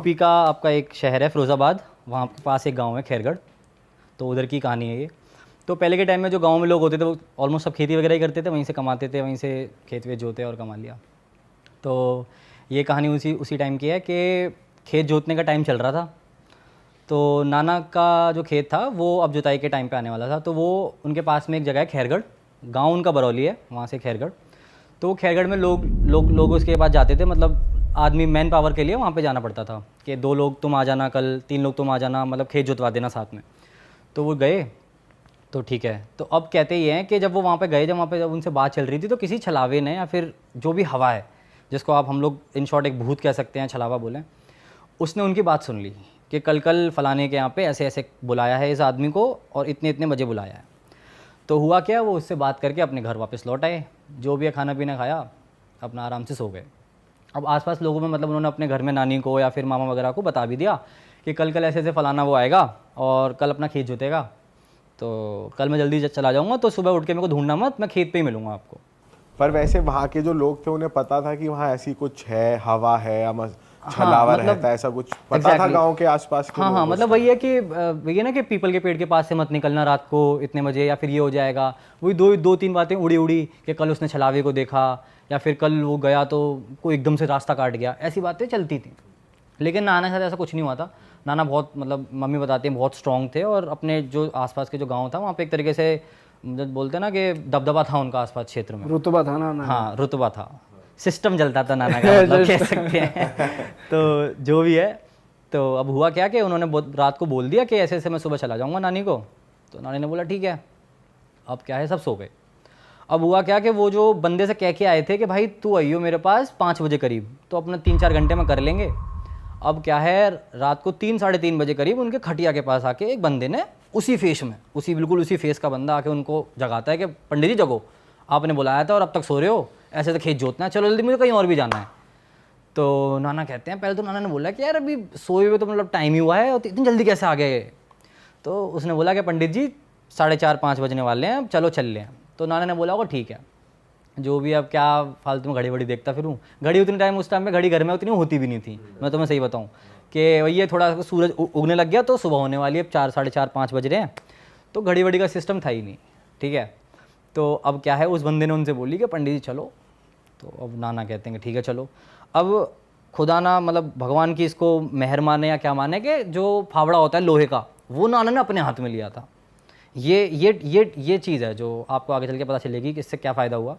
UP का आपका एक शहर है फिरोज़ाबाद, वहाँ के पास एक गांव है खैरगढ़। तो उधर की कहानी है ये। तो पहले के टाइम में जो गांव में लोग होते थे वो ऑलमोस्ट सब खेती वगैरह ही करते थे, वहीं से कमाते थे, वहीं से खेत वेत जोते और कमा लिया। तो ये कहानी उसी टाइम की है कि खेत जोतने का टाइम चल रहा था। तो नाना का जो खेत था वो अब जुताई के टाइम पे आने वाला था। तो वो उनके पास में एक जगह है खैरगढ़, गांव उनका बरौली है, वहाँ से खैरगढ़। तो खैरगढ़ में लोग उसके पास जाते थे, मतलब आदमी मैन पावर के लिए वहाँ पे जाना पड़ता था कि 2 लोग तुम आ जाना, कल 3 लोग तुम आ जाना, मतलब खेत जुतवा देना साथ में। तो वो गए, तो ठीक है। तो अब कहते ये हैं कि जब वो वहाँ पे गए, जब उनसे बात चल रही थी, तो किसी छलावे ने या फिर जो भी हवा है, जिसको हम लोग इन शॉर्ट एक भूत कह सकते हैं, छलावा बोलें, उसने उनकी बात सुन ली कि कल फलाने के यहाँ पे ऐसे ऐसे बुलाया है इस आदमी को और इतने इतने बजे बुलाया है। तो हुआ क्या, वो उससे बात करके अपने घर वापस लौट आए, जो भी खाना पीना खाया, अपना आराम से सो गए। अब आसपास लोगों में मतलब उन्होंने अपने घर में नानी को या फिर मामा वगैरह को बता भी दिया कि कल ऐसे ऐसे फलाना वो आएगा और कल अपना खेत जोतेगा, तो कल मैं जल्दी चला जाऊँगा, तो सुबह उठ के मेरे को ढूंढना मत, मैं खेत पे ही मिलूँगा आपको। पर वैसे वहाँ के जो लोग थे उन्हें पता था कि वहाँ ऐसी कुछ है, हवा है या छलावा हाँ, मतलब रहता है, ऐसा कुछ पता था गांव के आसपास के हाँ लोगों मतलब वही है कि वही है ना कि पीपल के पेड़ के पास से मत निकलना रात को इतने बजे, या फिर ये हो जाएगा। वही दो तीन बातें उड़ी कि कल उसने छलावे को देखा, या फिर कल वो गया तो कोई एकदम से रास्ता काट गया, ऐसी बातें चलती थी। लेकिन नाना के साथ ऐसा कुछ नहीं हुआ था। नाना बहुत, मतलब मम्मी बताती हैं, बहुत स्ट्रॉन्ग थे और अपने जो आसपास के जो गाँव था वहाँ पे एक तरीके से जब बोलते हैं ना कि दबदबा था उनका आसपास क्षेत्र में, रुतबा था ना। हाँ रुतबा था, सिस्टम चलता था नाना का, मतलब कह सकते हैं। तो जो भी है, तो अब हुआ क्या कि उन्होंने रात को बोल दिया कि ऐसे ऐसे मैं सुबह चला जाऊंगा नानी को। तो नानी ने बोला ठीक है। अब क्या है, सब सो गए। अब हुआ क्या कि वो जो बंदे से कह के आए थे कि भाई तू आइयो मेरे पास 5 बजे करीब, तो अपना 3-4 घंटे में कर लेंगे। अब क्या है, रात को 3-3:30 बजे करीब उनके खटिया के पास आके एक बंदे ने उसी फेस में, बिल्कुल उसी फेस का बंदा आके उनको जगाता है कि पंडित जी जगो, आपने बुलाया था और अब तक सो रहे हो, ऐसे तो खेत जोतना है, चलो जल्दी, मुझे कहीं और भी जाना है। तो नाना कहते हैं, पहले तो नाना ने बोला कि यार अभी सोए हुए तो मतलब टाइम ही हुआ है और इतनी जल्दी कैसे आ गए। तो उसने बोला कि पंडित जी 4:30-5 बजने वाले हैं, चलो चल लें। तो नाना ने बोला होगा ठीक है, जो भी, अब क्या फालतू में घड़ी वड़ी देखता फिरूँ। घड़ी उतनी टाइम, उस टाइम में घड़ी घर में उतनी होती भी नहीं थी, मैं तुम्हें सही बताऊँ कि वही ये थोड़ा सूरज उगने लग गया तो सुबह होने वाली है, 4-4:30-5 बज रहे हैं, तो घड़ी वड़ी का सिस्टम था ही नहीं। ठीक है। तो अब क्या है, उस बंदे ने उनसे बोली कि पंडित जी चलो। तो अब नाना कहते हैं कि ठीक है चलो। अब खुदा ना, मतलब भगवान की इसको मेहर माने या क्या माने, कि जो फावड़ा होता है लोहे का, वो नाना ने अपने हाथ में लिया था। ये चीज़ है जो आपको आगे चल के पता चलेगी कि इससे क्या फ़ायदा हुआ।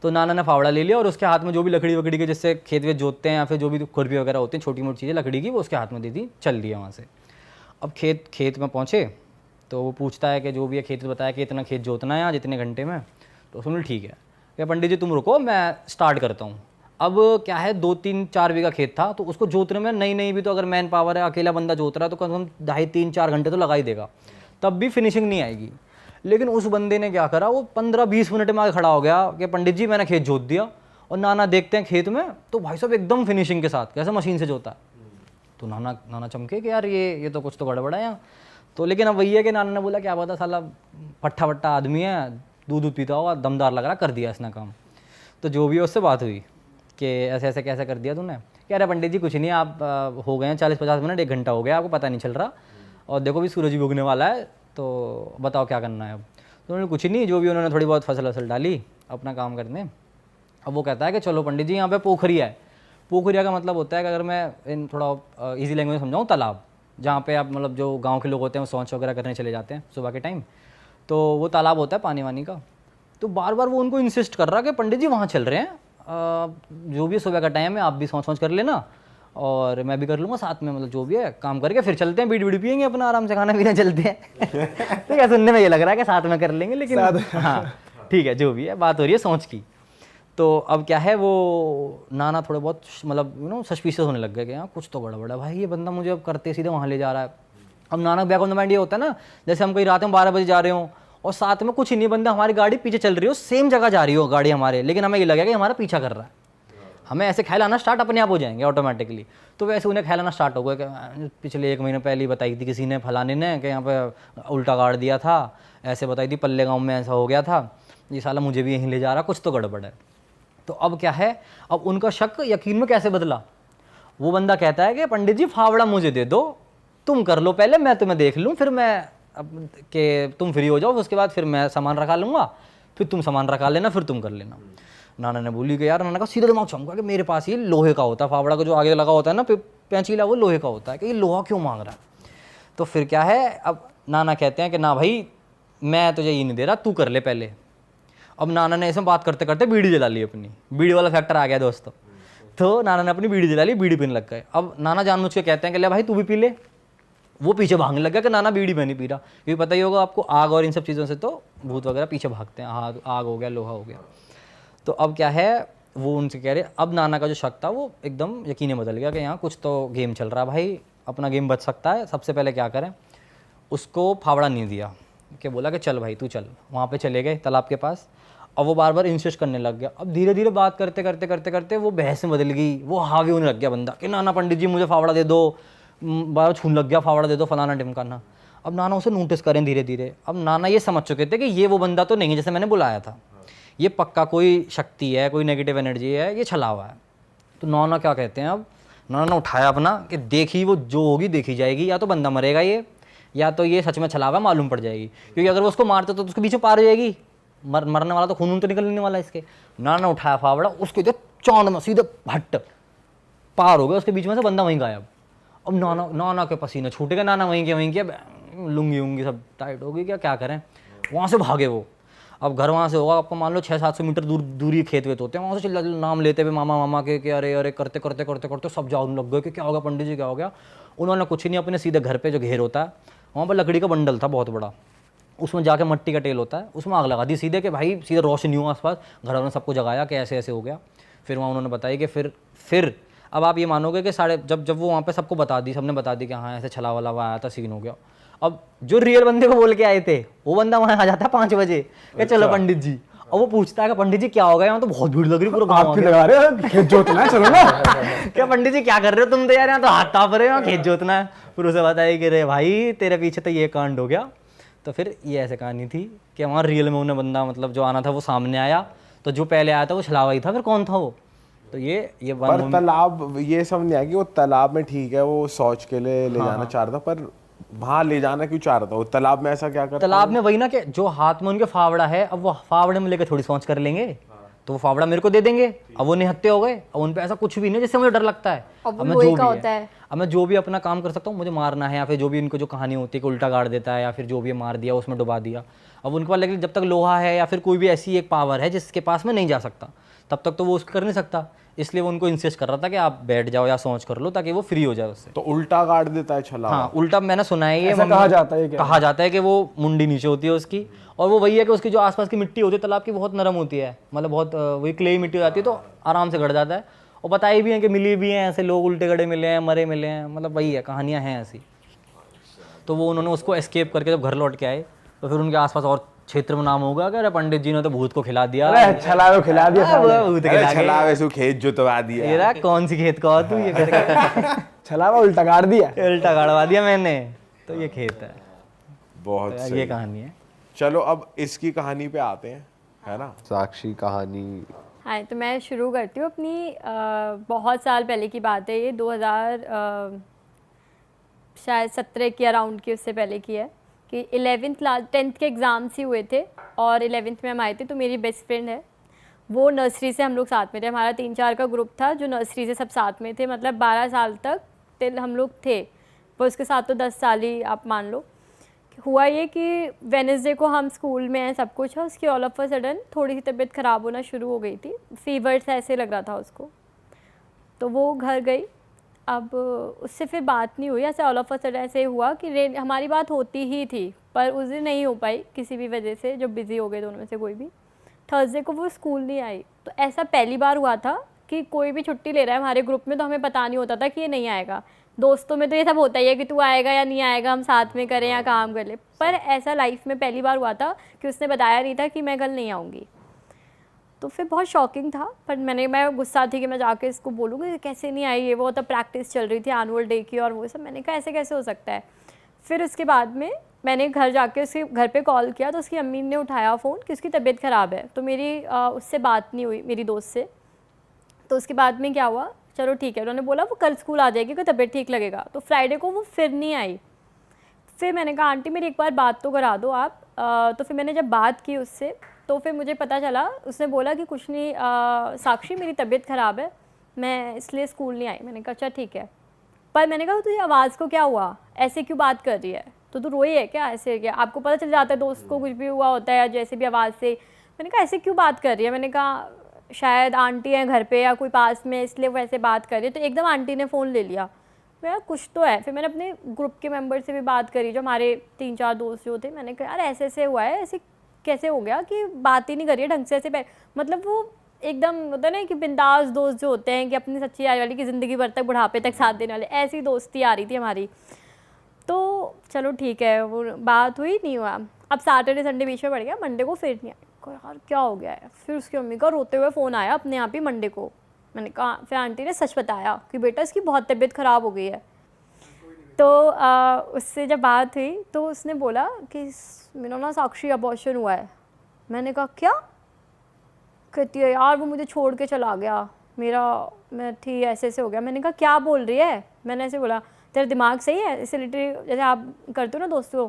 तो नाना ने फावड़ा ले लिया और उसके हाथ में जो भी लकड़ी वकड़ी के, जिससे खेत वेत जोतते हैं या फिर जो भी खुरपी वगैरह होती हैं, छोटी मोटी चीज़ें लकड़ी की, वो उसके हाथ में दे दी, चल दिया वहाँ से। अब खेत में पहुँचे तो वो पूछता है कि जो भी है खेत बताया कि इतना खेत जोतना है आज इतने घंटे में। तो उसने बोला ठीक है कि पंडित जी तुम रुको, मैं स्टार्ट करता हूँ। अब क्या है, 2-3-4 बीघा खेत था, तो उसको जोतने में नई भी तो अगर मैन पावर है, अकेला बंदा जोत रहा है, तो कम से कम 2.5-3-4 घंटे तो लगा ही देगा, तब भी फिनिशिंग नहीं आएगी। लेकिन उस बंदे ने क्या करा, वो 15-20 मिनट में आगे खड़ा हो गया कि पंडित जी मैंने खेत जोत दिया। और नाना देखते हैं खेत में, तो भाई साहब एकदम फिनिशिंग के साथ, कैसे मशीन से जोता है। तो नाना चमके कि यार ये तो कुछ तो गड़बड़ा है यहाँ। तो लेकिन अब वही है कि नाना ने बोला क्या पता साला पट्टा वट्टा आदमी है, दूध पीता हुआ, दमदार लग रहा, कर दिया इसने काम। तो जो भी है उससे बात हुई कि ऐसे ऐसे कैसे कर दिया तूने। कह रहे पंडित जी कुछ नहीं, आप हो गए हैं 40-50 मिनट, 1 घंटा हो गया, आपको पता नहीं चल रहा, और देखो भी सूरज भी उगने वाला है, तो बताओ क्या करना है अब। तो उन्होंने कुछ नहीं, जो भी उन्होंने थोड़ी बहुत फसल डाली अपना काम करने। अब वो कहता है कि चलो पंडित जी यहाँ पे पोखरिया है। पोखरिया का मतलब होता है कि अगर मैं इन थोड़ा ईजी लैंग्वेज में समझाऊँ, तालाब, जहाँ पे आप मतलब जो गांव के लोग होते हैं वो शौच वगैरह करने चले जाते हैं सुबह के टाइम, तो वो तालाब होता है पानी वानी का। तो बार बार वो उनको इंसिस्ट कर रहा कि पंडित जी वहाँ चल रहे हैं, जो भी सुबह का टाइम है आप भी सोच कर लेना और मैं भी कर लूँगा साथ में, मतलब जो भी है काम करके फिर चलते हैं, बीड़ी पियेंगे अपना, आराम से खाना पीना चलते हैं। ठीक है, सुनने में ये लग रहा है कि साथ में कर लेंगे, लेकिन हाँ ठीक है, जो भी है बात हो रही है सोच की। तो अब क्या है, वो नाना थोड़े बहुत मतलब सस्पिशियस होने लग गए कि यहाँ कुछ तो गड़बड़ है भाई, ये बंदा मुझे अब करते सीधे वहाँ ले जा रहा है। अब नाना बैक ऑन द माइंड ये होता है ना, जैसे हम कहीं रात में 12 बजे जा रहे हो और साथ में कुछ ही नहीं, बंदा हमारी गाड़ी पीछे चल रही हो, सेम जगह जा रही हो गाड़ी हमारे, लेकिन हमें ये लगेगा कि हमारा पीछा कर रहा है। हमें ऐसे ख्याल आना स्टार्ट अपने आप हो जाएंगे ऑटोमेटिकली। तो वैसे उन्हें ख्याल आना स्टार्ट हो गया कि पिछले 1 महीने पहले ही बताई थी किसी ने, फलाने ने, कि यहाँ पे उल्टा गाड़ दिया था, ऐसे बताई थी, पल्ले गाँव में ऐसा हो गया था, ये साला मुझे भी यहीं ले जा रहा, कुछ तो गड़बड़ है। तो अब क्या है, अब उनका शक यकीन में कैसे बदला, वो बंदा कहता है कि पंडित जी फावड़ा मुझे दे दो, तुम कर लो पहले, मैं तुम्हें देख लूँ, फिर मैं अब कि तुम फ्री हो जाओ, उसके बाद फिर मैं सामान रखा लूँगा, फिर तुम सामान रखा लेना, फिर तुम कर लेना। नाना ने बोली कि यार, नाना का सीधा दिमाग चमका कि मेरे पास ये लोहे का होता है, फावड़ा का जो आगे लगा होता है ना पेंचीला, वो लोहे का होता है, कि ये लोहा क्यों मांग रहा है। तो फिर क्या है, अब नाना कहते हैं कि ना भाई मैं तुझे ये नहीं दे रहा, तू कर ले पहले। अब नाना ने ऐसे बात करते करते बीड़ी जला ली अपनी, बीड़ी वाला फैक्टर आ गया दोस्तों। तो नाना ने अपनी बीड़ी जला ली, बीड़ी पीने लग गए। अब नाना जानबूझ के कहते हैं कि ले भाई तू भी पी ले। वो पीछे भागने लग गया कि नाना बीड़ी मैं नहीं पी रहा, क्योंकि पता ही होगा आपको आग और इन सब चीज़ों से तो भूत वगैरह पीछे भागते हैं, आग हो गया, लोहा हो गया। तो अब क्या है, वो उनसे कह रहे, अब नाना का जो शक था वो एकदम यकीन बदल गया कि यहाँ कुछ तो गेम चल रहा है भाई, अपना गेम बच सकता है। सबसे पहले क्या करें, उसको फावड़ा नहीं दिया, कि बोला कि चल भाई तू चल। वहाँ पे चले गए तालाब के पास। अब वो बार बार इंसिस्ट करने लग गया। अब धीरे धीरे बात करते करते करते करते वो बहस में बदल गई, वो हावी होने लग गया बंदा कि नाना पंडित जी मुझे फावड़ा दे दो, बार छूने लग गया, फावड़ा दे दो, फलाना ढिमकाना। अब नाना उसे नोटिस करें धीरे धीरे। अब नाना ये समझ चुके थे कि ये वो बंदा तो नहीं है जैसे मैंने बुलाया था, ये पक्का कोई शक्ति है, कोई नेगेटिव एनर्जी है, ये छला हुआ है। तो नाना क्या कहते हैं, अब नाना उठाया अपना कि देखी वो जो होगी देखी जाएगी, या तो बंदा मरेगा ये, या तो ये सच में छला हुआ मालूम पड़ जाएगी, क्योंकि अगर वो उसको मारते तो उसके पीछे पार हो जाएगी, मरने वाला तो खून तो निकलने वाला इसके। नाना उठाया फावड़ा, उसके इधर चांद में सीधे भट्ट पार हो गया, उसके बीच में से बंदा वहीं गायब। अब नाना के पसीने छूटे गए, नाना वहीं के लुंगी उंगी सब टाइट हो गई, क्या करें। वहाँ से भागे वो। अब घर वहाँ से होगा आपको मान लो 600-700 मीटर दूरी खेत वेत होते हैं, वहाँ से चिल्ला नाम लेते हुए मामा मामा के अरे अरे करते करते करते करते सब जाने लग गए कि क्या होगा पंडित जी क्या हो गया। उन्होंने कुछ नहीं, अपने सीधे घर पे जो घेर होता है वहाँ पर लकड़ी का बंडल था बहुत बड़ा, उसमें जाके मट्टी का तेल होता है, उसमें आग लगा दी सीधे कि भाई सीधे रोशनी हो आसपास। घर वालों ने सबको जगाया कि ऐसे ऐसे हो गया। फिर वहाँ उन्होंने बताया कि फिर अब आप ये मानोगे कि जब वो वहाँ पे सबको बता दी, सबने बता दी कि हाँ ऐसे छला वाला आया था, सीन हो गया। अब जो रियल बंदे को बोल के आए थे वो बंदा वहाँ आ जाता है 5 बजे कि चलो पंडित जी। और वो पूछता है कि पंडित जी क्या हो गया, यहाँ तो बहुत भीड़ लग रही, पूरा गाँव लगा रहे हो, खेत जोतना है, चलो ना। क्या पंडित जी क्या कर रहे हो तुम, तो यार यहाँ तो हाथ ताप रहे हो, खेत जोतना है। फिर उसे बताया कि रे भाई तेरे पीछे तो ये कांड हो गया। तो फिर ये ऐसे कहानी थी कि वहाँ रियल में उन्हें बंदा मतलब जो आना था वो सामने आया, तो जो पहले आया था वो छलावा ही था, फिर कौन था वो। तो ये पर तालाब, ये समझ नहीं आया कि वो तालाब में ठीक है वो शौच के लिए ले जाना चाह रहा था, पर वहाँ ले जाना क्यों चाह रहा था वो तालाब में, ऐसा क्या कर। तालाब में वही ना कि जो हाथ में उनके फावड़ा है, अब वो फावड़े में लेकर थोड़ी सोच कर लेंगे, तो वो फावड़ा मेरे को दे देंगे। अब वो निहत्ते हो गए, अब उन पे ऐसा कुछ भी नहीं जिससे मुझे डर लगता है। अब मैं जो भी अपना काम कर सकता हूँ, मुझे मारना है, या फिर जो भी इनको जो कहानी होती है कि उल्टा गाड़ देता है, या फिर जो भी मार दिया उसमें डुबा दिया। अब उनके पास लेकिन जब तक लोहा है या फिर कोई भी ऐसी एक पावर है जिसके पास में नहीं जा सकता, तब तक तो वो उसको कर नहीं सकता। इसलिए वो उनको इंसिस्ट कर रहा था कि आप बैठ जाओ या सोच कर लो ताकि वो फ्री हो जाए उससे। तो उल्टा गाड़ देता है छला। हाँ उल्टा मैंने सुना है, ये कहा जाता है कि वो मुंडी नीचे होती है उसकी, और वो वही है कि उसकी जो आसपास की मिट्टी होती है तालाब की बहुत नरम होती है, मतलब बहुत वही क्ले मिट्टी हो जाती है, तो आराम से गड़ जाता है। और बताई भी है कि मिली भी हैं ऐसे लोग, उल्टे गड़े मिले हैं, मरे मिले हैं, मतलब वही है, कहानियाँ हैं ऐसी। तो वो उन्होंने उसको एस्केप करके जब घर लौट के आए तो फिर उनके आसपास और क्षेत्र में नाम होगा कि अरे पंडित जी ने तो भूत को खिला दिया, छलावे खिला दिया, भूत छलावे से खेत जोतवा दिया। ये रहा कौन सी खेत का तू, ये छलावा उल्टा गाड़ दिया, उल्टा गाड़वा दिया मैंने, तो ये खेत है। बहुत तो ये कहानी है। चलो अब इसकी कहानी पे आते हैं, है ना, साक्षी कहानी। हाँ तो मैं शुरू करती हूँ अपनी। बहुत साल पहले की बात है ये, 2000 शायद 17 के अराउंड की, उससे पहले की है कि 11th क्लास 10th के एग्ज़ाम्स ही हुए थे और 11th में हम आए थे। तो मेरी बेस्ट फ्रेंड है, वो नर्सरी से हम लोग साथ में थे, हमारा 3-4 का ग्रुप था जो नर्सरी से सब साथ में थे, मतलब 12 साल तक टिल हम लोग थे, पर उसके साथ तो 10 साल ही आप मान लो। हुआ ये कि वेडनेसडे को हम स्कूल में हैं, सब कुछ है, उसकी ऑल ऑफ अ सडन थोड़ी सी तबीयत ख़राब होना शुरू हो गई थी, फीवर से ऐसे लग रहा था उसको। तो वो घर गई, अब उससे फिर बात नहीं हुई, ऐसे ऑल ऑफ अ सडन ऐसे हुआ कि हमारी बात होती ही थी पर उस दिन नहीं हो पाई किसी भी वजह से, जो बिज़ी हो गए दोनों में से कोई भी। थर्सडे को वो स्कूल नहीं आई। तो ऐसा पहली बार हुआ था कि कोई भी छुट्टी ले रहा है हमारे ग्रुप में तो हमें पता नहीं होता था कि ये नहीं आएगा। दोस्तों में तो ये सब होता ही है कि तू आएगा या नहीं आएगा, हम साथ में करें या काम कर ले, पर ऐसा लाइफ में पहली बार हुआ था कि उसने बताया नहीं था कि मैं कल नहीं आऊँगी। तो फिर बहुत शॉकिंग था, पर मैं गुस्सा थी कि मैं जाके इसको बोलूँगी कैसे नहीं आई, ये वो तो प्रैक्टिस चल रही थी एनुअल डे की और वो सब। मैंने कहा ऐसे कैसे हो सकता है। फिर उसके बाद में मैंने घर जाके उसके घर पे कॉल किया तो उसकी अम्मी ने उठाया फ़ोन कि उसकी तबीयत ख़राब है। तो मेरी उससे बात नहीं हुई, मेरी दोस्त से। तो उसके बाद में क्या हुआ, चलो ठीक है। उन्होंने बोला वो कल स्कूल आ जाएगी, कोई तबीयत ठीक लगेगा। तो फ्राइडे को वो फिर नहीं आई। फिर मैंने कहा आंटी मेरी एक बार बात तो करा दो आप। तो फिर मैंने जब बात की उससे, तो फिर मुझे पता चला, उसने बोला कि कुछ नहीं साक्षी मेरी तबीयत ख़राब है, मैं इसलिए स्कूल नहीं आई। मैंने कहा अच्छा ठीक है। पर मैंने कहा तुझे आवाज़ को क्या हुआ, ऐसे क्यों बात कर रही है, तो तू रोई है क्या, ऐसे क्या, आपको पता चल जाता है दोस्त को कुछ भी हुआ होता है या जैसे भी आवाज़ से। मैंने कहा ऐसे क्यों बात कर रही है। मैंने कहा शायद आंटी है घर पे या कोई पास में, इसलिए वो ऐसे बात कर रही है। तो एकदम आंटी ने फ़ोन ले लिया। मेरा कुछ तो है। फिर मैंने अपने ग्रुप के मेंबर से भी बात करी, जो हमारे 3-4 दोस्त जो थे। मैंने कहा यार ऐसे ऐसे हुआ है, ऐसे कैसे हो गया कि बात ही नहीं करी है ढंग से, ऐसे मतलब वो एकदम होता है ना कि बिंदास दोस्त जो होते हैं कि अपनी सच्ची यारी वाली की ज़िंदगी भर तक बुढ़ापे तक साथ देने वाले, ऐसी दोस्ती आ रही थी हमारी। तो चलो ठीक है, वो बात हुई, नहीं हुआ। अब सैटरडे संडे बीच में पड़ गया, मंडे को फिर नहीं आया। यार क्या हो गया है। फिर उसकी मम्मी का रोते हुए फ़ोन आया अपने आप ही मंडे को। मैंने कहा, फिर आंटी ने सच बताया कि बेटा इसकी बहुत तबीयत ख़राब हो गई है। तो उससे जब बात हुई तो उसने बोला कि मेरा ना साक्षी अबॉर्शन हुआ है। मैंने कहा क्या। कहती है यार वो मुझे छोड़ के चला गया, मैं थी ऐसे ऐसे हो गया। मैंने कहा क्या बोल रही है। मैंने ऐसे बोला तेरा दिमाग सही है, इसे लिटरली जैसे आप करते हो ना दोस्तों।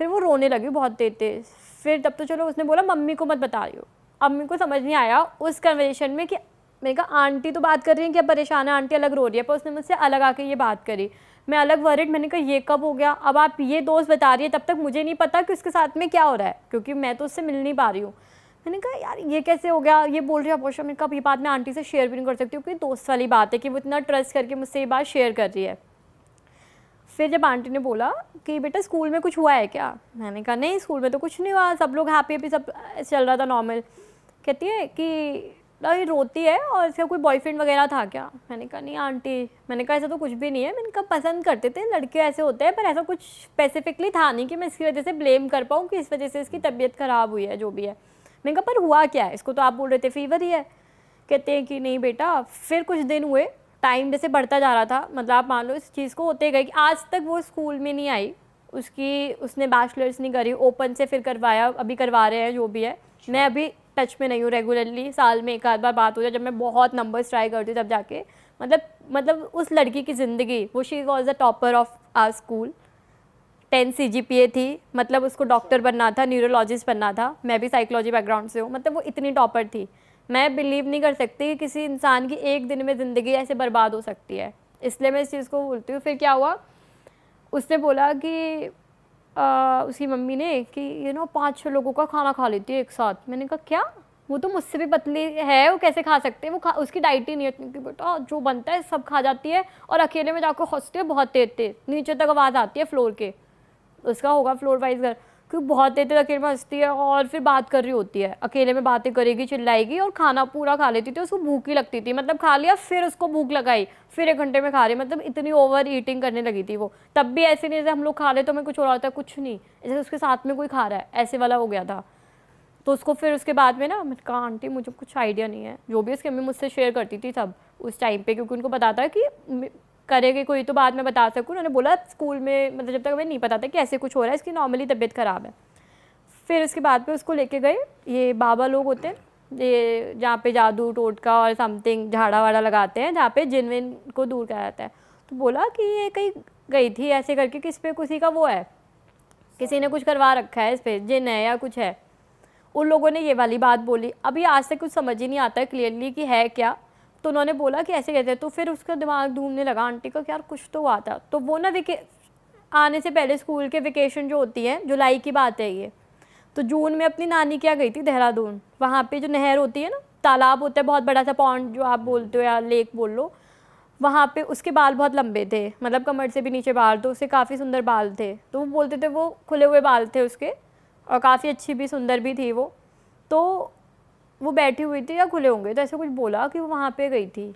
फिर वो रोने लगी बहुत तेज। फिर तब तो चलो उसने बोला मम्मी को मत बता रही हो। मम्मी को समझ नहीं आया उस कन्वर्सेशन में कि मैंने कहा आंटी तो बात कर रही है कि अब परेशान है, आंटी अलग रो रही है, पर उसने मुझसे अलग आके ये बात करी। मैं अलग वरिड। मैंने कहा ये कब हो गया। अब आप ये दोस्त बता रही है, तब तक मुझे नहीं पता कि उसके साथ में क्या हो रहा है, क्योंकि मैं तो उससे मिल नहीं पा रही हूँ। मैंने कहा यार ये कैसे हो गया, ये बोल रही है अबॉर्शन। मैंने कहा ये बात मैं आंटी से शेयर भी नहीं कर सकती, क्योंकि दोस्त वाली बात है कि वो इतना ट्रस्ट करके मुझसे ये बात शेयर कर रही है। फिर जब आंटी ने बोला कि बेटा स्कूल में कुछ हुआ है क्या। मैंने कहा नहीं स्कूल में तो कुछ नहीं हुआ, सब लोग हैप्पी हैप्पी, सब चल रहा था नॉर्मल। कहती है कि ये रोती है और इसका कोई बॉयफ्रेंड वगैरह था क्या। मैंने कहा नहीं आंटी। मैंने कहा ऐसा तो कुछ भी नहीं है। मैंने कहा पसंद करते थे लड़के ऐसे होते हैं, पर ऐसा कुछ स्पेसिफिकली था नहीं कि मैं इसकी वजह से ब्लेम कर पाऊँ कि इस वजह से इसकी तबीयत ख़राब हुई है, जो भी है। मैंने कहा पर हुआ क्या है, इसको तो आप बोल रहे थे फीवर ही है। कहते हैं कि नहीं बेटा। फिर कुछ दिन हुए, टाइम जैसे बढ़ता जा रहा था, मतलब आप मान लो इस चीज़ को होते गए कि आज तक वो स्कूल में नहीं आई। उसने बैचलर्स नहीं करी, ओपन से फिर करवाया, अभी करवा रहे हैं जो भी है। मैं अभी टच में नहीं हूँ रेगुलरली, साल में एक आध बार बात हो जाए, जब मैं बहुत नंबर्स ट्राई करती हूँ तब जाके। मतलब उस लड़की की ज़िंदगी, वो she was the topper of our school. 10 CGPA थी, मतलब उसको डॉक्टर बनना था, न्यूरोलॉजिस्ट बनना था। मैं भी साइकोलॉजी बैकग्राउंड से हूँ, मतलब वो इतनी टॉपर थी। मैं बिलीव नहीं कर सकती कि किसी इंसान की एक दिन में ज़िंदगी ऐसे बर्बाद हो सकती है, इसलिए मैं इस चीज़ को बोलती हूँ। फिर क्या हुआ, उसने बोला कि उसकी मम्मी ने कि 5-6 लोगों का खाना खा लेती है एक साथ। मैंने कहा क्या, वो तो मुझसे भी पतली है, वो कैसे खा सकते हैं, उसकी डाइट ही नहीं है इतनी कि बेटा जो बनता है सब खा जाती है, और अकेले में जाकर हंसती है बहुत तेज तेज, नीचे तक आवाज़ आती है फ्लोर के। उसका होगा फ्लोर वाइज घर, क्योंकि बहुत देर तक अकेले में हंसती है और फिर बात कर रही होती है, अकेले में बातें करेगी, चिल्लाएगी, और खाना पूरा खा लेती थी। उसको भूख ही लगती थी, मतलब खा लिया फिर उसको भूख लगाई, फिर 1 घंटे में खा रही, मतलब इतनी ओवर ईटिंग करने लगी थी वो। तब भी ऐसे नहीं जैसे हम लोग खा रहे तो हमें कुछ हो रहा होता है, कुछ नहीं, जैसे उसके साथ में कोई खा रहा है, ऐसे वाला हो गया था। तो उसको फिर उसके बाद में ना, मैंने कहा आंटी मुझे कुछ आइडिया नहीं है, जो भी उसकी मम्मी मुझसे शेयर करती थी सब उस टाइम पे, क्योंकि उनको पता था कि करेगी कोई तो बाद में बता सकूँ। उन्होंने बोला स्कूल में, मतलब जब तक हमें नहीं पता था कि ऐसे कुछ हो रहा है, इसकी नॉर्मली तबीयत ख़राब है। फिर उसके बाद पे उसको लेके गए, ये बाबा लोग होते हैं, ये जहाँ पे जादू टोटका और समथिंग झाड़ा वाड़ा लगाते हैं, जहाँ पे जिन विन को दूर किया जाता है। तो बोला कि ये कहीं गई थी ऐसे करके, किस पे किसी का वो है, किसी ने कुछ करवा रखा है, इस पर जिन है या कुछ है। उन लोगों ने ये वाली बात बोली। अभी आज तक कुछ समझ ही नहीं आता है क्लियरली कि है क्या। तो उन्होंने बोला कि ऐसे कहते हैं। तो फिर उसका दिमाग ढूंढने लगा आंटी का कि यार कुछ तो हुआ था। तो वो ना आने से पहले स्कूल के वेकेशन जो होती है, जुलाई की बात है ये, तो जून में अपनी नानी क्या गई थी देहरादून। वहाँ पे जो नहर होती है ना, तालाब होता है बहुत बड़ा सा, पॉन्ड जो आप बोलते हो या लेक बोल लो, वहाँ पे उसके बाल बहुत लंबे थे, मतलब कमर से भी नीचे बाल, तो उससे काफ़ी सुंदर बाल थे। तो वो बोलते थे वो खुले हुए बाल थे उसके, और काफ़ी अच्छी भी सुंदर भी थी वो। तो वो बैठी हुई थी या खुले होंगे, तो ऐसे कुछ बोला कि वो वहाँ पे गई थी,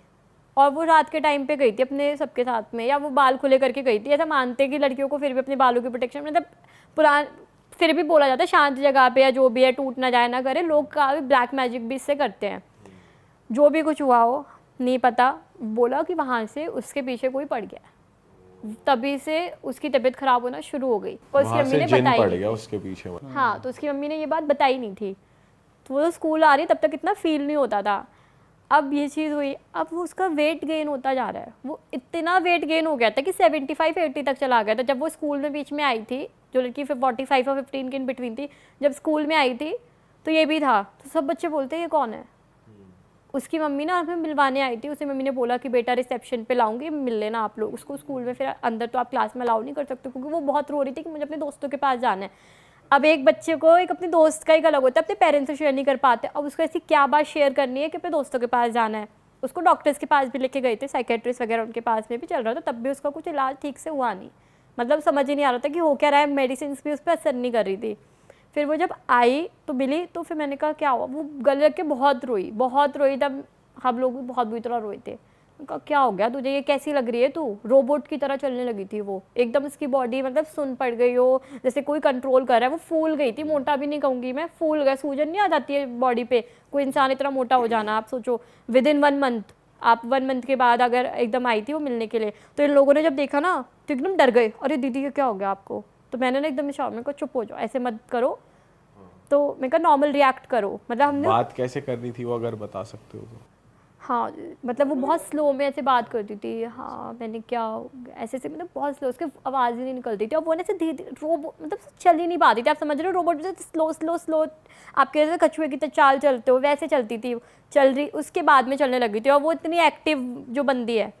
और वो रात के टाइम पे गई थी अपने सबके साथ में, या वो बाल खुले करके गई थी। ऐसा मानते कि लड़कियों को फिर भी अपने बालों की प्रोटेक्शन, मतलब फिर भी बोला जाता है शांत जगह पे या जो भी है, टूट ना जाए ना करे। लोग का ब्लैक मैजिक भी इससे करते हैं। जो भी कुछ हुआ हो नहीं पता, बोला कि वहाँ से उसके पीछे कोई पड़ गया, तभी से उसकी तबीयत खराब होना शुरू हो गई। और उसकी मम्मी ने बताई पड़ गया उसके पीछे। हाँ, तो उसकी मम्मी ने ये बात बताई नहीं थी। तो वो स्कूल आ रही तब तक इतना फील नहीं होता था। अब ये चीज़ हुई, अब वो उसका वेट गेन होता जा रहा है। वो इतना वेट गेन हो गया था कि 75-80 तक चला गया था। जब वो स्कूल में बीच में आई थी, जो लड़की 45 और 15 के इन बिटवीन थी, जब स्कूल में आई थी तो ये भी था। तो सब बच्चे बोलते ये कौन है। उसकी मम्मी ना हमें मिलवाने आई थी, उसे मम्मी ने बोला कि बेटा रिसेप्शन पे लाऊंगी, मिल लेना आप लोग उसको स्कूल में। फिर अंदर तो आप क्लास में अलाउ नहीं कर सकते क्योंकि वो बहुत रो रही थी कि मुझे अपने दोस्तों के पास जाना है। अब एक बच्चे को एक अपने दोस्त का एक अलग होता है, अपने पेरेंट्स से शेयर नहीं कर पाते। अब उसको ऐसी क्या बात शेयर करनी है कि अपने दोस्तों के पास जाना है। उसको डॉक्टर्स के पास भी लेके गए थे, साइकेट्रिस्ट वगैरह उनके पास में भी चल रहा था, तब भी उसका कुछ इलाज ठीक से हुआ नहीं। मतलब समझ ही नहीं आ रहा था कि हो क्या रहा है, मेडिसिन भी उस पर असर नहीं कर रही थी। फिर वो जब आई तो मिली तो फिर मैंने कहा क्या हुआ। वो गले रख के बहुत रोई। तब हम लोग भी बहुत बुरी तरह रोए थे। मैंने कहा क्या हो गया तुझे, ये कैसी लग रही है तू। रोबोट की तरह चलने लगी थी वो, एकदम उसकी बॉडी मतलब सुन पड़ गई हो, जैसे कोई कंट्रोल कर रहा है। वो फूल गई थी, मोटा भी नहीं कहूँगी मैं, फूल गया। सूजन नहीं आ जाती है बॉडी पे, कोई इंसान इतना मोटा हो जाना। आप सोचो विदिन 1 मंथ, आप 1 मंथ के बाद अगर एकदम आई थी वो मिलने के लिए, तो इन लोगों ने जब देखा ना तो एकदम डर गए, अरे दीदी ये क्या हो गया आपको। तो मैंने ना एकदम शाम में कहा चुप हो जाओ, ऐसे मत करो। तो मैं कहा नॉर्मल रिएक्ट करो। मतलब हमने बात कैसे करनी थी वो अगर बता सकते हो तो। हाँ मतलब वो बहुत स्लो में ऐसे बात करती थी। हाँ मैंने क्या ऐसे से मतलब बहुत स्लो, उसकी आवाज़ ही नहीं निकलती थी। और वो ना ऐसे धीरे रोबोट मतलब चल ही नहीं पाती थी। आप समझ रहे हो रोबोट जैसे स्लो आपके जैसे कछुए की तरह चाल चलते हो वैसे चलती थी। चल रही उसके बाद में चलने लगी थी। और वो इतनी एक्टिव जो बंदी है।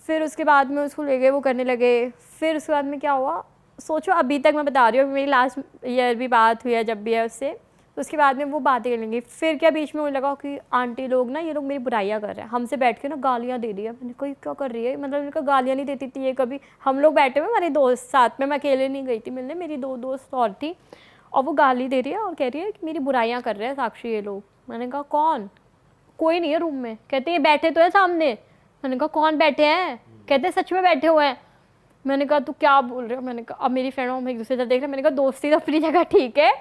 फिर उसके बाद में उसको ले गए, वो करने लगे। फिर उसके बाद में क्या हुआ सोचो, अभी तक मैं बता रही हूँ, मेरी लास्ट ईयर भी बात हुई है जब भी है उससे, तो उसके बाद में वो बातें करेंगी। फिर क्या बीच में वो लगा कि आंटी लोग ना ये लोग मेरी बुराइयाँ कर रहे हैं, हमसे बैठ के ना गालियाँ दे रही है। मैंने कहा क्या कर रही है, मतलब इनका गालियाँ नहीं देती थी ये कभी। हम लोग बैठे हुए हमारे दोस्त साथ में, मैं अकेले नहीं गई थी मिलने, मेरी 2 दोस्त और थी, और वो गाली दे रही है और कह रही है कि मेरी बुराइयाँ कर रहे हैं साक्षी ये लोग। मैंने कहा कौन, कोई नहीं है रूम में। कहते हैं बैठे तो है सामने। मैंने कहा कौन बैठे हैं, कहते हैं सच में बैठे हुए हैं। मैंने कहा तू क्या बोल रहे हो। मैंने कहा अब मेरी फ्रेंड हम एक दूसरे से देख रहे हैं। मैंने कहा दोस्ती तो अपनी जगह ठीक है,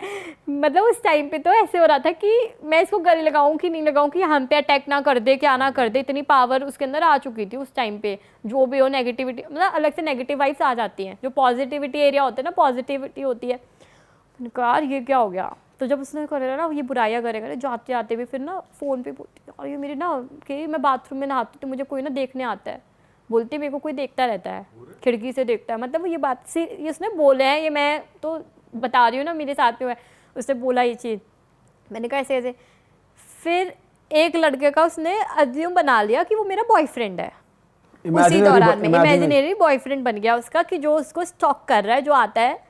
मतलब उस टाइम पे तो ऐसे हो रहा था कि मैं इसको गले लगाऊं कि नहीं लगाऊं, कि हम पे अटैक ना कर दे, क्या ना कर दे। इतनी पावर उसके अंदर आ चुकी थी उस टाइम पे। जो भी हो नेगेटिविटी, मतलब अलग से नेगेटिव वाइब्स आ जाती हैं। जो पॉजिटिविटी एरिया होता है ना, पॉजिटिविटी होती है। मैंने कहा यार ये क्या हो गया। तो जब उसने करेगा ना ये बुराइयाँ करेगा, जाते आते भी फिर ना फ़ोन पे बोलती और ये मेरी ना कि मैं बाथरूम में नहाती तो मुझे कोई ना देखने आता है, बोलती मेरे को कोई देखता रहता है, खिड़की से देखता है। मतलब ये बात सी ये उसने बोले हैं, ये मैं तो बता रही हूँ ना, मेरे साथ में हुआ है। उसने बोला ये चीज़, मैंने कहा ऐसे ऐसे। फिर एक लड़के का उसने अज्यूम बना लिया कि वो मेरा बॉयफ्रेंड है। उसी दौरान में इमेजिनरी बॉयफ्रेंड बन गया उसका, कि जो उसको स्टॉक कर रहा है, जो आता है।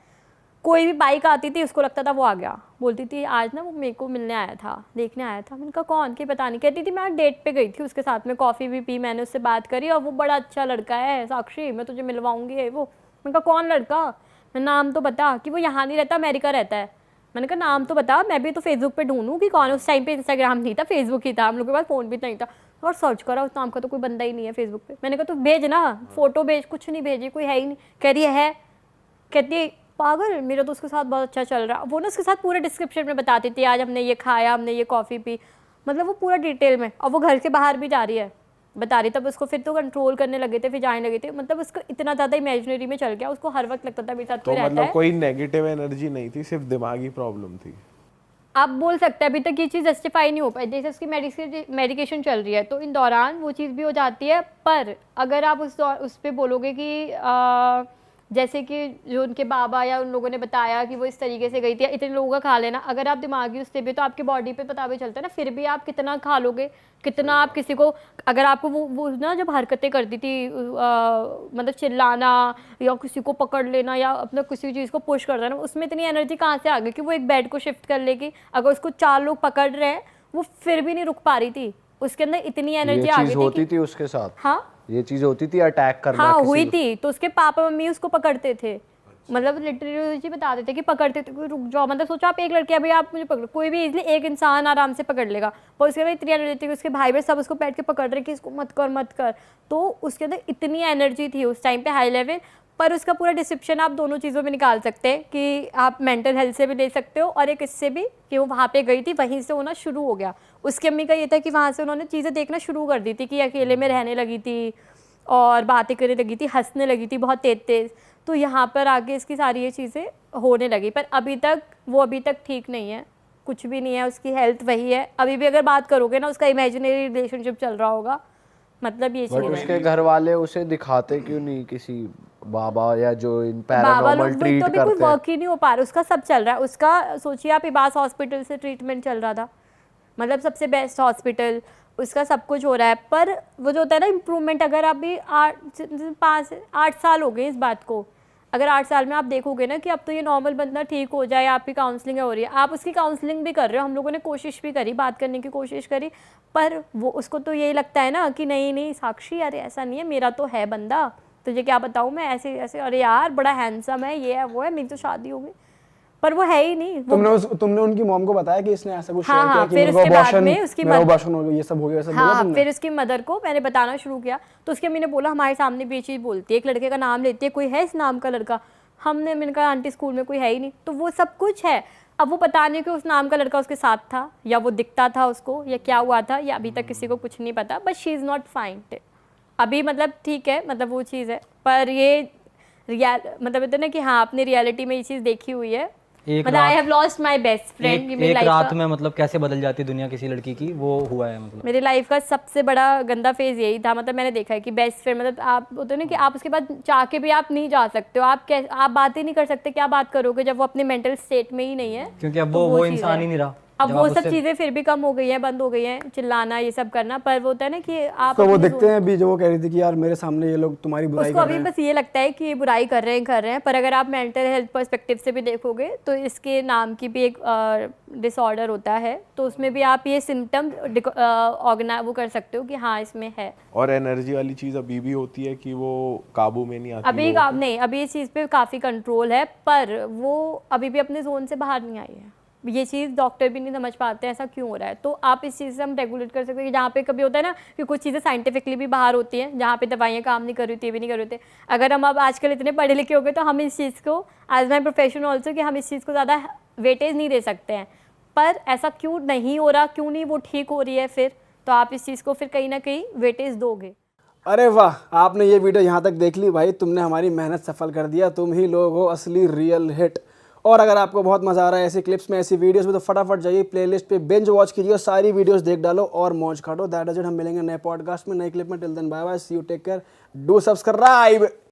कोई भी बाइक आती थी उसको लगता था वो आ गया। बोलती थी आज ना वो मेरे को मिलने आया था, देखने आया था। मैंने कहा कौन, कि पता नहीं। कहती थी मैं डेट पे गई थी उसके साथ में, कॉफ़ी भी पी, मैंने उससे बात करी और वो बड़ा अच्छा लड़का है साक्षी, मैं तुझे मिलवाऊंगी वो। मैंने कहा कौन लड़का, मैं नाम तो बता। कि वो यहाँ नहीं रहता, अमेरिका रहता है। मैंने कहा नाम तो बता, मैं भी तो फेसबुक पे ढूंढूँ कि कौन। उस टाइम पे इंस्टाग्राम नहीं था, फेसबुक ही था, हम लोग के पास फ़ोन भी नहीं था। और सर्च करा उस नाम का तो कोई बंदा ही नहीं है फेसबुक पे। मैंने कहा तू भेज ना फोटो भेज, कुछ नहीं भेजी, कोई है ही नहीं। कह रही है, कहती है पागल मेरा तो उसके साथ बहुत अच्छा चल रहा। वो ना उसके साथ पूरे डिस्क्रिप्शन में बताती थी, आज हमने ये खाया, हमने ये कॉफ़ी पी, मतलब वो पूरा डिटेल में। और वो घर से बाहर भी जा रही है, बता रही। तब उसको फिर तो कंट्रोल करने लगे थे, फिर जाने लगे थे। मतलब उसको इतना ज़्यादा इमेजिनरी में चल गया, उसको हर वक्त लगता था मेरे साथ कोई रहता है। मतलब कोई नेगेटिव एनर्जी नहीं थी, सिर्फ दिमागी प्रॉब्लम थी। आप बोल सकते हैं अभी तक ये चीज़ जस्टिफाई नहीं हो पाई। जैसे उसकी मेडिकेशन चल रही है तो इन दौरान वो चीज़ भी हो जाती है। पर अगर आप उस पर बोलोगे कि जैसे कि जो उनके बाबा या उन लोगों ने बताया कि वो इस तरीके से गई थी, इतने लोगों का खा लेना, अगर आप दिमागी उससे भी तो आपकी बॉडी पे पता भी चलता है ना। फिर भी आप कितना खा लोगे, कितना आप किसी को, अगर आपको वो ना जब हरकतें करती थी मतलब चिल्लाना या किसी को पकड़ लेना या अपना किसी चीज़ को पुश कर देना, उसमें इतनी एनर्जी कहाँ से आ गई कि वो एक बेड को शिफ्ट कर लेगी। अगर उसको 4 लोग पकड़ रहे हैं वो फिर भी नहीं रुक पा रही थी, उसके अंदर इतनी एनर्जी आ गई थी। होती थी उसके साथ, हाँ ये चीज होती थी, अटैक करना। हाँ हुई थी। तो उसके पापा मम्मी उसको पकड़ते थे, मतलब लिटरली बताते थे कि पकड़ते थे, रुक जाओ। मतलब सोचो आप एक लड़की, अभी आप मुझे पकड़ो, कोई भी इजीली एक इंसान आराम से पकड़ लेगा, पर उसके बाद इतनी एनर्जी थी, उसके भाई बहन सब उसको बैठ के पकड़ रहे कि इसको मत कर मत कर। तो उसके अंदर इतनी एनर्जी थी उस टाइम पे हाई लेवल। पर उसका पूरा डिस्क्रिप्शन आप दोनों चीज़ों में निकाल सकते हैं, कि आप मेंटल हेल्थ से भी ले सकते हो और एक इससे भी कि वो वहाँ पे गई थी, वहीं से होना शुरू हो गया। उसकी अम्मी का ये था कि वहाँ से उन्होंने चीज़ें देखना शुरू कर दी थी, कि अकेले में रहने लगी थी और बातें करने लगी थी, हंसने लगी थी बहुत तेज तेज। तो यहाँ पर आगे इसकी सारी ये चीज़ें होने लगी। पर अभी तक ठीक नहीं है, कुछ भी नहीं है, उसकी हेल्थ वही है। अभी भी अगर बात करोगे ना, उसका इमेजिनरी रिलेशनशिप चल रहा होगा, मतलब ये बट चीज़ उसके घर वाले उसे दिखाते क्यों नहीं किसी बाबा या जो इन बाबा पैरानॉर्मल लोग तो ट्रीट अभी कोई करते हैं? वर्क ही नहीं हो पा रहा, उसका सब चल रहा है। उसका सोचिए आप, इबास हॉस्पिटल से ट्रीटमेंट चल रहा था, मतलब सबसे बेस्ट हॉस्पिटल, उसका सब कुछ हो रहा है। पर वो जो होता है ना इम्प्रूवमेंट, अगर अभी 8 साल हो गए इस बात को, अगर 8 साल में आप देखोगे ना कि अब तो ये नॉर्मल बंदा ठीक हो जाए, आपकी काउंसलिंग हो रही है, आप उसकी काउंसलिंग भी कर रहे हो, हम लोगों ने कोशिश भी करी, बात करने की कोशिश करी, पर वो उसको तो यही लगता है ना कि नहीं नहीं साक्षी, अरे ऐसा नहीं है, मेरा तो है बंदा, तुझे क्या बताऊँ मैं, ऐसे ऐसे, अरे यार बड़ा हैंडसम है, ये है वो है, मेरी तो शादी हो गई, पर वो है ही नहीं वो। तुमने उनकी मॉम को बताया कि इसने ऐसा कुछ हाँ, शेयर किया हाँ, कि फिर मेरे को उसके बाद अबॉर्शन में उसकी मेरा मद- अबॉर्शन हो गया, ये सब हो गया, सब बोला हाँ, तुमने? फिर उसकी मदर को मैंने बताना शुरू किया, तो उसकी अम्मी ने बोला हमारे सामने भी ये चीज़ बोलती है, एक लड़के का नाम लेती है, कोई है इस नाम का लड़का? मैंने कहा आंटी स्कूल में कोई है ही नहीं, तो वो सब कुछ है। अब वो पता नहीं कि उस नाम का लड़का उसके साथ था, या वो दिखता था उसको, या क्या हुआ था, या अभी तक किसी को कुछ नहीं पता, but she is not fine अभी, मतलब ठीक है, मतलब वो चीज़ है, पर ये मतलब कहते हैं ना कि हाँ, अपनी रियलिटी में ये चीज़ देखी हुई है, एक मतलब I have lost my best friend. एक रात में मतलब कैसे बदल जाती है दुनिया किसी लड़की की, वो हुआ है मतलब। मेरी लाइफ का सबसे बड़ा गंदा फेज यही था, मतलब मैंने देखा है कि बेस्ट फ्रेंड, मतलब आप होते हो ना कि आप उसके बाद चाह के भी आप नहीं जा सकते हो, आप बात ही नहीं कर सकते, क्या बात करोगे जब वो अपने मेंटल स्टेट में ही नहीं है। क्योंकि अब तो वो चीज़ इंसान है। ही नहीं रहा। अब जब वो आप सब उससे- चीज़ें फिर भी कम हो गई हैं, बंद हो गई हैं, चिल्लाना ये सब करना, पर वो होता है ना कि आप तो वो अपनी दिखते हैं अभी जो वो कह रही थी कि यार मेरे सामने ये लोग तुम्हारी बुराई उसको कर अभी रहे हैं। बस ये लगता है कि ये बुराई कर रहे हैं, पर अगर आप मेंटल हेल्थ पर्सपेक्टिव से भी देखोगे तो इसके नाम की भी एक डिसऑर्डर होता है, तो उसमें भी आप ये सिम्टम वो कर सकते हो कि हाँ इसमें है। और एनर्जी वाली चीज़ अभी भी होती है कि वो काबू में नहीं आती अभी लोगों नहीं, अभी इस चीज़ पे काफ़ी कंट्रोल है, पर वो अभी भी अपने जोन से बाहर नहीं आई है। ये चीज़ डॉक्टर भी नहीं समझ पाते ऐसा क्यों हो रहा है, तो आप इस चीज़ से हम रेगुलेट कर सकते हैं कि जहाँ पे कभी होता है ना कि कुछ चीज़ें साइंटिफिकली भी बाहर होती हैं, जहाँ पे दवाइयाँ काम नहीं कर रही थी, भी नहीं कर रहे थे। अगर हम अब आजकल इतने पढ़े लिखे हो गए तो हम इस चीज़ को, एज माई प्रोफेशन ऑल्सो, कि हम इस चीज़ को ज़्यादा वेटेज नहीं दे सकते हैं, पर ऐसा क्यों नहीं हो रहा, क्यों नहीं वो ठीक हो रही है, फिर तो आप इस चीज़ को फिर कहीं ना कहीं वेटेज दोगे। अरे वाह, आपने ये वीडियो यहाँ तक देख ली भाई, तुमने हमारी मेहनत सफल कर दिया, तुम ही लोग हो असली रियल हिट। और अगर आपको बहुत मजा आ रहा है ऐसी क्लिप्स में, ऐसी वीडियोस में, तो फटाफट जाइए प्लेलिस्ट पे, बिंज वॉच कीजिए, सारी वीडियोस देख डालो और मौज काटो। दैट इज इट, हम मिलेंगे नए पॉडकास्ट में, नए क्लिप में। Till then bye bye, see you, take care, do subscribe.